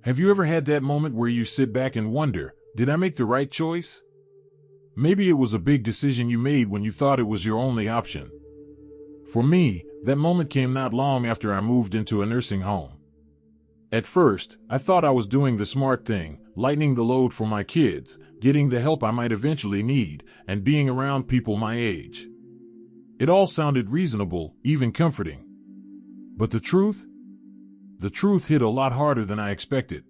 Have you ever had that moment where you sit back and wonder, did I make the right choice? Maybe it was a big decision you made when you thought it was your only option. For me, that moment came not long after I moved into a nursing home. At first, I thought I was doing the smart thing, lightening the load for my kids, getting the help I might eventually need, and being around people my age. It all sounded reasonable, even comforting. But the truth? The truth hit a lot harder than I expected.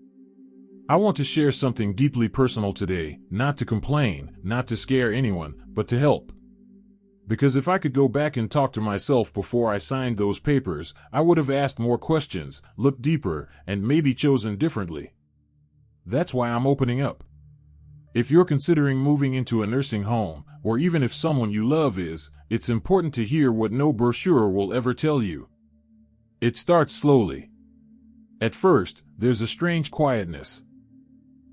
I want to share something deeply personal today, not to complain, not to scare anyone, but to help. Because if I could go back and talk to myself before I signed those papers, I would have asked more questions, looked deeper, and maybe chosen differently. That's why I'm opening up. If you're considering moving into a nursing home, or even if someone you love is, it's important to hear what no brochure will ever tell you. It starts slowly. At first, there's a strange quietness.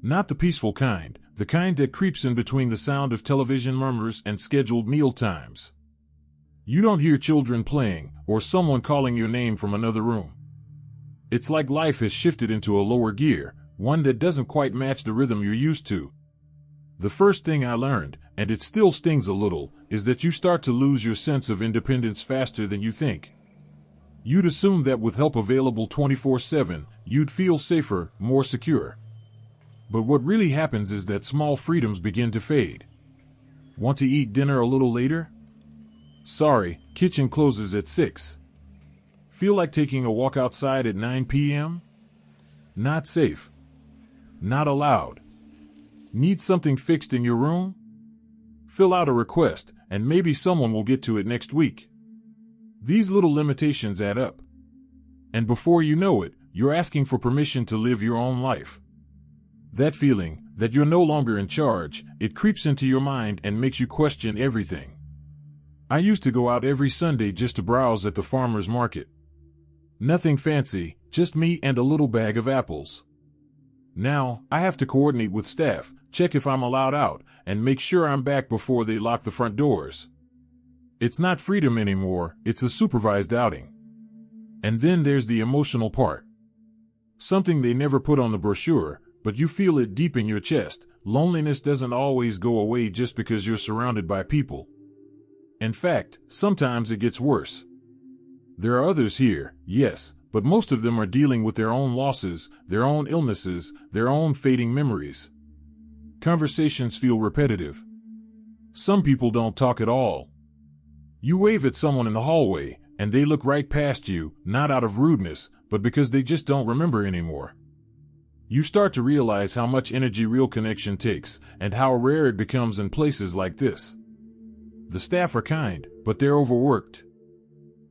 Not the peaceful kind, the kind that creeps in between the sound of television murmurs and scheduled meal times. You don't hear children playing, or someone calling your name from another room. It's like life has shifted into a lower gear, one that doesn't quite match the rhythm you're used to. The first thing I learned, and it still stings a little, is that you start to lose your sense of independence faster than you think. You'd assume that with help available 24/7, you'd feel safer, more secure. But what really happens is that small freedoms begin to fade. Want to eat dinner a little later? Sorry, kitchen closes at 6. Feel like taking a walk outside at 9 p.m.? Not safe. Not allowed. Need something fixed in your room? Fill out a request, and maybe someone will get to it next week. These little limitations add up. And before you know it, you're asking for permission to live your own life. That feeling, that you're no longer in charge, it creeps into your mind and makes you question everything. I used to go out every Sunday just to browse at the farmer's market. Nothing fancy, just me and a little bag of apples. Now, I have to coordinate with staff, check if I'm allowed out, and make sure I'm back before they lock the front doors. It's not freedom anymore, it's a supervised outing. And then there's the emotional part. Something they never put on the brochure, but you feel it deep in your chest. Loneliness doesn't always go away just because you're surrounded by people. In fact, sometimes it gets worse. There are others here, yes, but most of them are dealing with their own losses, their own illnesses, their own fading memories. Conversations feel repetitive. Some people don't talk at all. You wave at someone in the hallway, and they look right past you, not out of rudeness, but because they just don't remember anymore. You start to realize how much energy real connection takes, and how rare it becomes in places like this. The staff are kind, but they're overworked.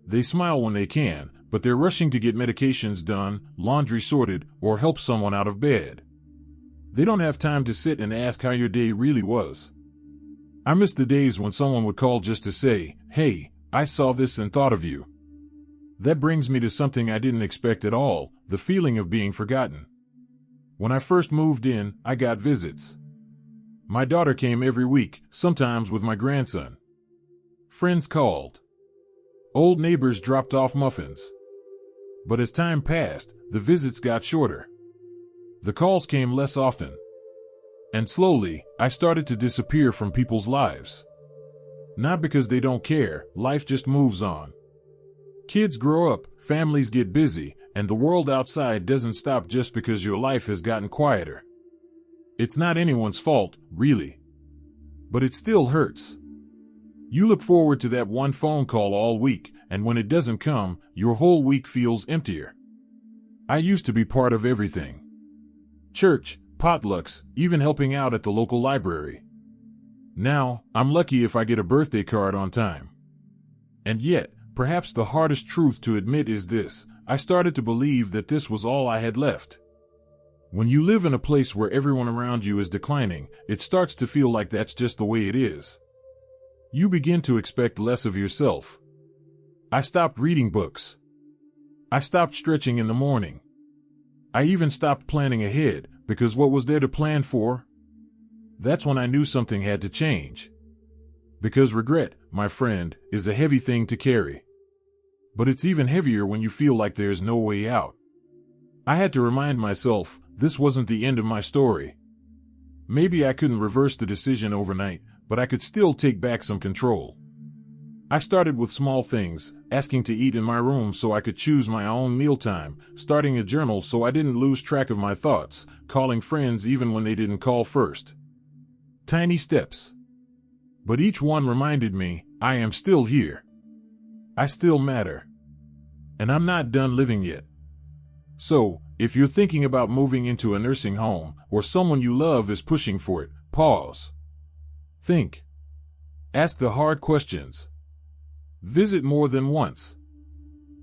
They smile when they can, but they're rushing to get medications done, laundry sorted, or help someone out of bed. They don't have time to sit and ask how your day really was. I miss the days when someone would call just to say, "Hey, I saw this and thought of you." That brings me to something I didn't expect at all, the feeling of being forgotten. When I first moved in, I got visits. My daughter came every week, sometimes with my grandson. Friends called. Old neighbors dropped off muffins. But as time passed, the visits got shorter. The calls came less often. And slowly, I started to disappear from people's lives. Not because they don't care, life just moves on. Kids grow up, families get busy, and the world outside doesn't stop just because your life has gotten quieter. It's not anyone's fault, really. But it still hurts. You look forward to that one phone call all week, and when it doesn't come, your whole week feels emptier. I used to be part of everything. Church, potlucks, even helping out at the local library. Now, I'm lucky if I get a birthday card on time. And yet, perhaps the hardest truth to admit is this: I started to believe that this was all I had left. When you live in a place where everyone around you is declining, it starts to feel like that's just the way it is. You begin to expect less of yourself. I stopped reading books. I stopped stretching in the morning. I even stopped planning ahead, because what was there to plan for? That's when I knew something had to change. Because regret, my friend, is a heavy thing to carry. But it's even heavier when you feel like there's no way out. I had to remind myself, this wasn't the end of my story. Maybe I couldn't reverse the decision overnight, but I could still take back some control. I started with small things, asking to eat in my room so I could choose my own mealtime, starting a journal so I didn't lose track of my thoughts, calling friends even when they didn't call first. Tiny steps. But each one reminded me, I am still here. I still matter. And I'm not done living yet. So, if you're thinking about moving into a nursing home, or someone you love is pushing for it, pause. Think. Ask the hard questions. Visit more than once.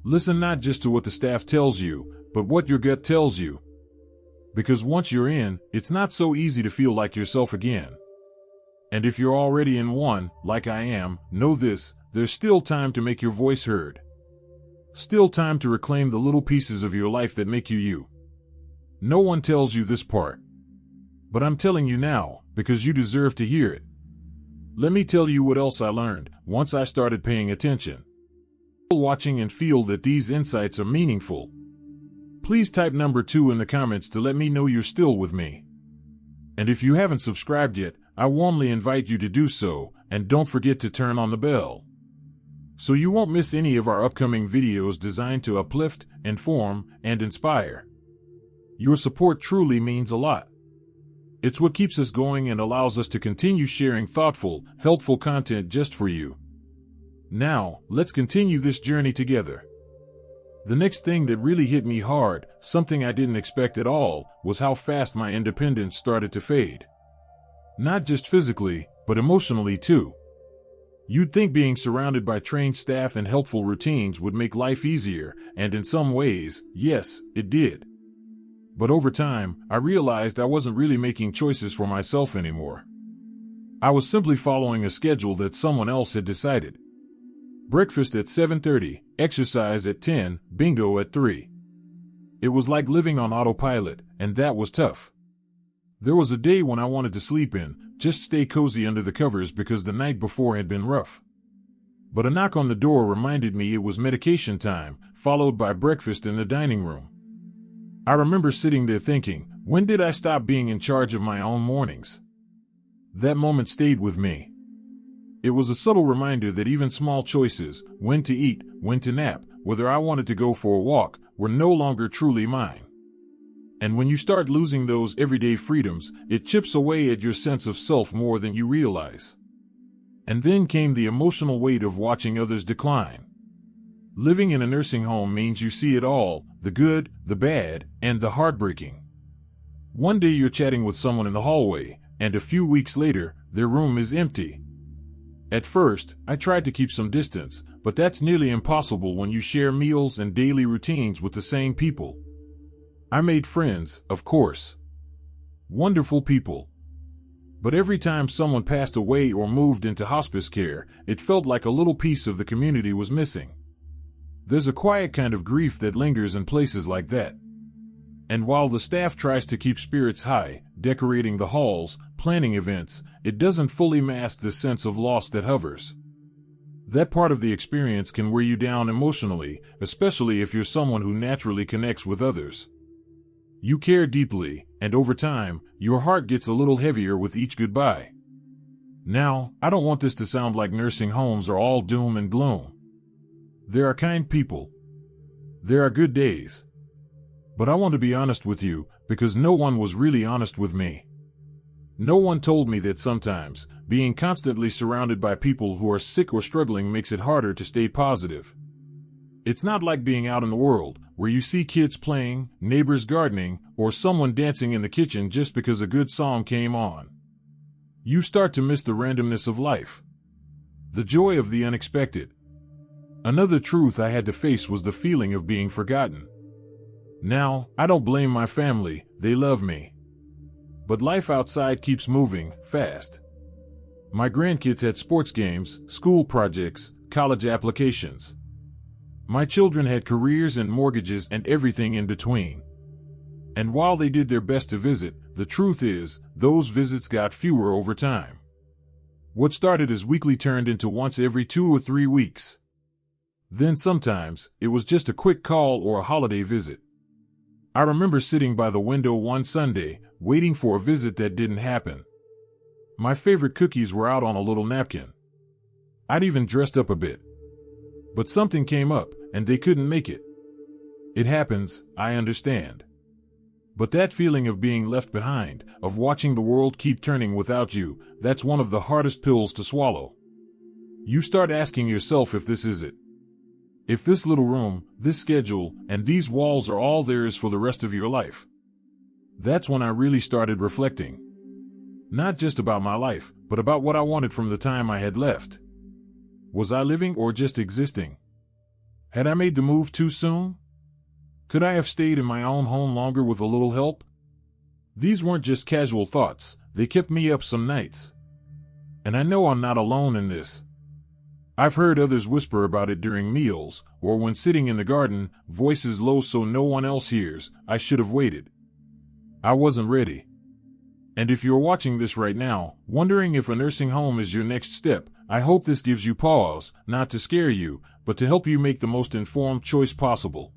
Listen not just to what the staff tells you, but what your gut tells you. Because once you're in, it's not so easy to feel like yourself again. And if you're already in one, like I am, know this, there's still time to make your voice heard. Still time to reclaim the little pieces of your life that make you you. No one tells you this part. But I'm telling you now, because you deserve to hear it. Let me tell you what else I learned once I started paying attention. Watching and feel that these insights are meaningful. Please type number 2 in the comments to let me know you're still with me. And if you haven't subscribed yet, I warmly invite you to do so, and don't forget to turn on the bell, so you won't miss any of our upcoming videos designed to uplift, inform, and inspire. Your support truly means a lot. It's what keeps us going and allows us to continue sharing thoughtful, helpful content just for you. Now, let's continue this journey together. The next thing that really hit me hard, something I didn't expect at all, was how fast my independence started to fade. Not just physically, but emotionally too. You'd think being surrounded by trained staff and helpful routines would make life easier, and in some ways, yes, it did. But over time, I realized I wasn't really making choices for myself anymore. I was simply following a schedule that someone else had decided. Breakfast at 7:30, exercise at 10, bingo at 3. It was like living on autopilot, and that was tough. There was a day when I wanted to sleep in, just stay cozy under the covers because the night before had been rough. But a knock on the door reminded me it was medication time, followed by breakfast in the dining room. I remember sitting there thinking, when did I stop being in charge of my own mornings? That moment stayed with me. It was a subtle reminder that even small choices, when to eat, when to nap, whether I wanted to go for a walk, were no longer truly mine. And when you start losing those everyday freedoms, it chips away at your sense of self more than you realize. And then came the emotional weight of watching others decline. Living in a nursing home means you see it all, the good, the bad, and the heartbreaking. One day you're chatting with someone in the hallway, and a few weeks later, their room is empty. At first, I tried to keep some distance, but that's nearly impossible when you share meals and daily routines with the same people. I made friends, of course. Wonderful people. But every time someone passed away or moved into hospice care, it felt like a little piece of the community was missing. There's a quiet kind of grief that lingers in places like that. And while the staff tries to keep spirits high, decorating the halls, planning events, it doesn't fully mask the sense of loss that hovers. That part of the experience can wear you down emotionally, especially if you're someone who naturally connects with others. You care deeply, and over time, your heart gets a little heavier with each goodbye. Now, I don't want this to sound like nursing homes are all doom and gloom. There are kind people. There are good days. But I want to be honest with you, because no one was really honest with me. No one told me that sometimes, being constantly surrounded by people who are sick or struggling makes it harder to stay positive. It's not like being out in the world, where you see kids playing, neighbors gardening, or someone dancing in the kitchen just because a good song came on. You start to miss the randomness of life. The joy of the unexpected. Another truth I had to face was the feeling of being forgotten. Now, I don't blame my family, they love me. But life outside keeps moving, fast. My grandkids had sports games, school projects, college applications. My children had careers and mortgages and everything in between. And while they did their best to visit, the truth is, those visits got fewer over time. What started as weekly turned into once every 2 or 3 weeks. Then sometimes, it was just a quick call or a holiday visit. I remember sitting by the window one Sunday, waiting for a visit that didn't happen. My favorite cookies were out on a little napkin. I'd even dressed up a bit. But something came up, and they couldn't make it. It happens, I understand. But that feeling of being left behind, of watching the world keep turning without you, that's one of the hardest pills to swallow. You start asking yourself if this is it. If this little room, this schedule, and these walls are all there is for the rest of your life. That's when I really started reflecting. Not just about my life, but about what I wanted from the time I had left. Was I living or just existing? Had I made the move too soon? Could I have stayed in my own home longer with a little help? These weren't just casual thoughts, they kept me up some nights. And I know I'm not alone in this. I've heard others whisper about it during meals, or when sitting in the garden, voices low so no one else hears. I should have waited. I wasn't ready. And if you're watching this right now, wondering if a nursing home is your next step, I hope this gives you pause, not to scare you, but to help you make the most informed choice possible.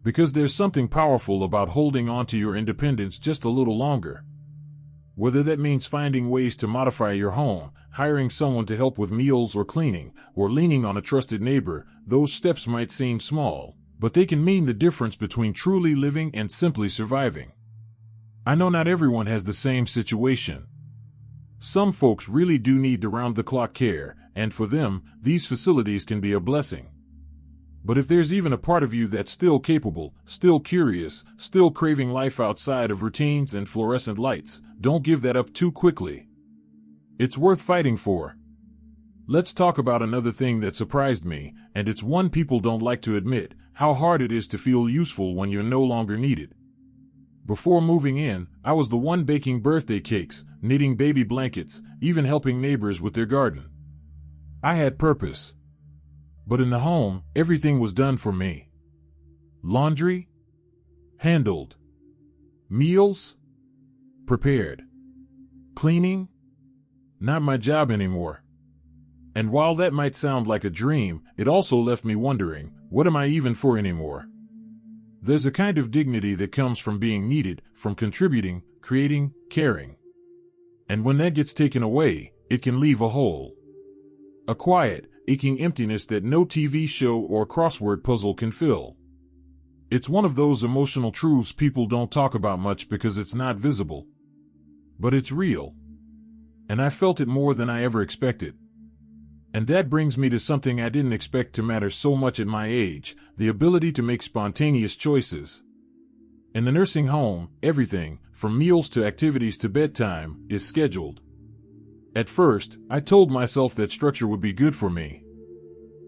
Because there's something powerful about holding on to your independence just a little longer. Whether that means finding ways to modify your home, hiring someone to help with meals or cleaning, or leaning on a trusted neighbor, those steps might seem small, but they can mean the difference between truly living and simply surviving. I know not everyone has the same situation. Some folks really do need the round-the-clock care, and for them, these facilities can be a blessing. But if there's even a part of you that's still capable, still curious, still craving life outside of routines and fluorescent lights, don't give that up too quickly. It's worth fighting for. Let's talk about another thing that surprised me, and it's one people don't like to admit, how hard it is to feel useful when you're no longer needed. Before moving in, I was the one baking birthday cakes, knitting baby blankets, even helping neighbors with their garden. I had purpose. But in the home, everything was done for me. Laundry? Handled. Meals? Prepared. Cleaning? Not my job anymore. And while that might sound like a dream, it also left me wondering, what am I even for anymore? There's a kind of dignity that comes from being needed, from contributing, creating, caring. And when that gets taken away, it can leave a hole. A quiet, aching emptiness that no TV show or crossword puzzle can fill. It's one of those emotional truths people don't talk about much because it's not visible. But it's real. And I felt it more than I ever expected. And that brings me to something I didn't expect to matter so much at my age, the ability to make spontaneous choices. In the nursing home, everything, from meals to activities to bedtime, is scheduled. At first, I told myself that structure would be good for me.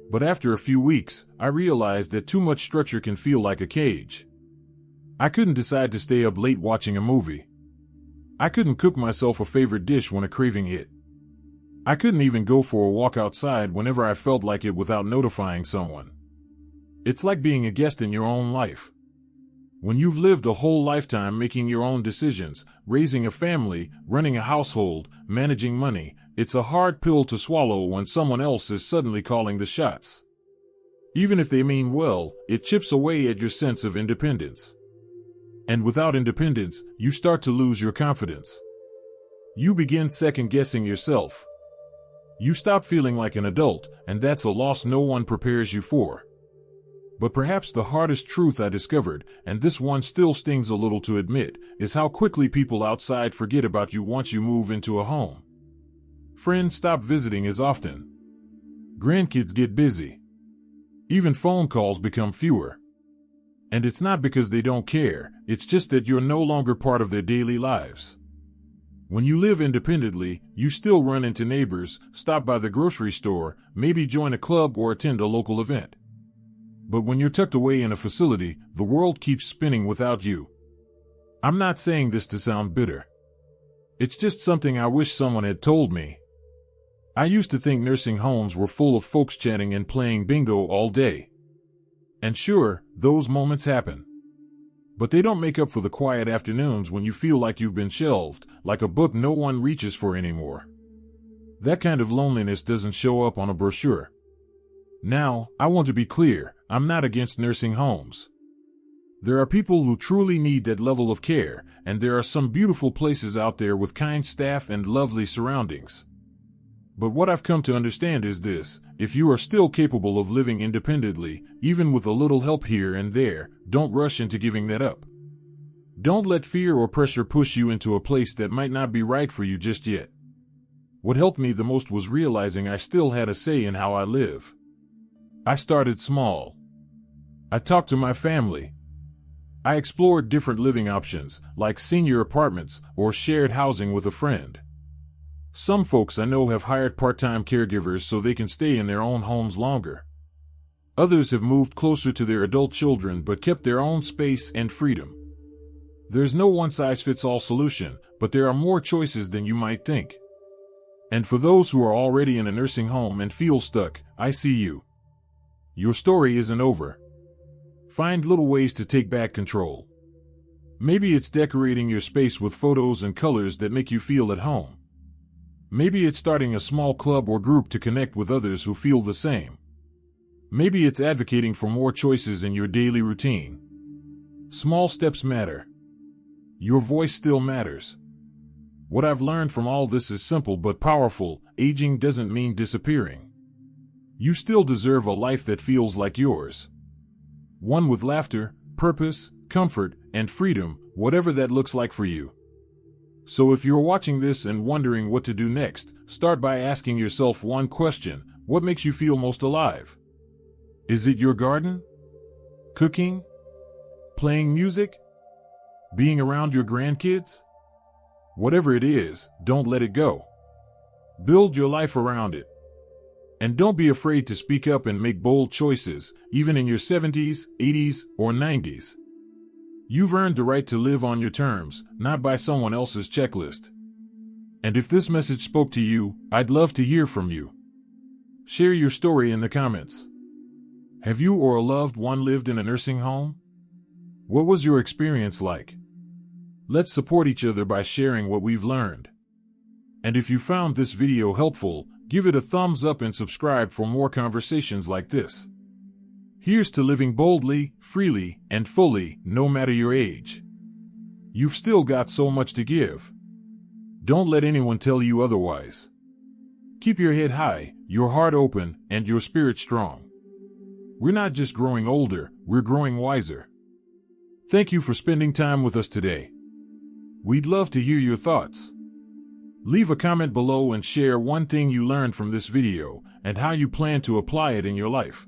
But after a few weeks, I realized that too much structure can feel like a cage. I couldn't decide to stay up late watching a movie. I couldn't cook myself a favorite dish when a craving hit. I couldn't even go for a walk outside whenever I felt like it without notifying someone. It's like being a guest in your own life. When you've lived a whole lifetime making your own decisions, raising a family, running a household, managing money, it's a hard pill to swallow when someone else is suddenly calling the shots. Even if they mean well, it chips away at your sense of independence. And without independence, you start to lose your confidence. You begin second-guessing yourself. You stop feeling like an adult, and that's a loss no one prepares you for. But perhaps the hardest truth I discovered, and this one still stings a little to admit, is how quickly people outside forget about you once you move into a home. Friends stop visiting as often. Grandkids get busy. Even phone calls become fewer. And it's not because they don't care, it's just that you're no longer part of their daily lives. When you live independently, you still run into neighbors, stop by the grocery store, maybe join a club or attend a local event. But when you're tucked away in a facility, the world keeps spinning without you. I'm not saying this to sound bitter. It's just something I wish someone had told me. I used to think nursing homes were full of folks chatting and playing bingo all day. And sure, those moments happen. But they don't make up for the quiet afternoons when you feel like you've been shelved, like a book no one reaches for anymore. That kind of loneliness doesn't show up on a brochure. Now, I want to be clear, I'm not against nursing homes. There are people who truly need that level of care, and there are some beautiful places out there with kind staff and lovely surroundings. But what I've come to understand is this: if you are still capable of living independently, even with a little help here and there, don't rush into giving that up. Don't let fear or pressure push you into a place that might not be right for you just yet. What helped me the most was realizing I still had a say in how I live. I started small. I talked to my family. I explored different living options, like senior apartments or shared housing with a friend. Some folks I know have hired part-time caregivers so they can stay in their own homes longer. Others have moved closer to their adult children but kept their own space and freedom. There's no one-size-fits-all solution, but there are more choices than you might think. And for those who are already in a nursing home and feel stuck, I see you. Your story isn't over. Find little ways to take back control. Maybe it's decorating your space with photos and colors that make you feel at home. Maybe it's starting a small club or group to connect with others who feel the same. Maybe it's advocating for more choices in your daily routine. Small steps matter. Your voice still matters. What I've learned from all this is simple but powerful: aging doesn't mean disappearing. You still deserve a life that feels like yours. One with laughter, purpose, comfort, and freedom, whatever that looks like for you. So if you're watching this and wondering what to do next, start by asking yourself one question: what makes you feel most alive? Is it your garden? Cooking? Playing music? Being around your grandkids? Whatever it is, don't let it go. Build your life around it. And don't be afraid to speak up and make bold choices, even in your 70s, 80s, or 90s. You've earned the right to live on your terms, not by someone else's checklist. And if this message spoke to you, I'd love to hear from you. Share your story in the comments. Have you or a loved one lived in a nursing home? What was your experience like? Let's support each other by sharing what we've learned. And if you found this video helpful, give it a thumbs up and subscribe for more conversations like this. Here's to living boldly, freely, and fully, no matter your age. You've still got so much to give. Don't let anyone tell you otherwise. Keep your head high, your heart open, and your spirit strong. We're not just growing older, we're growing wiser. Thank you for spending time with us today. We'd love to hear your thoughts. Leave a comment below and share one thing you learned from this video and how you plan to apply it in your life.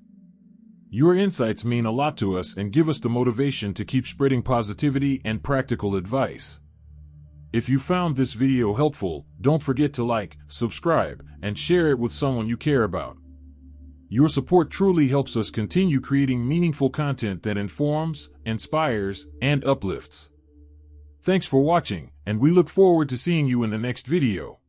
Your insights mean a lot to us and give us the motivation to keep spreading positivity and practical advice. If you found this video helpful, don't forget to like, subscribe, and share it with someone you care about. Your support truly helps us continue creating meaningful content that informs, inspires, and uplifts. Thanks for watching, and we look forward to seeing you in the next video.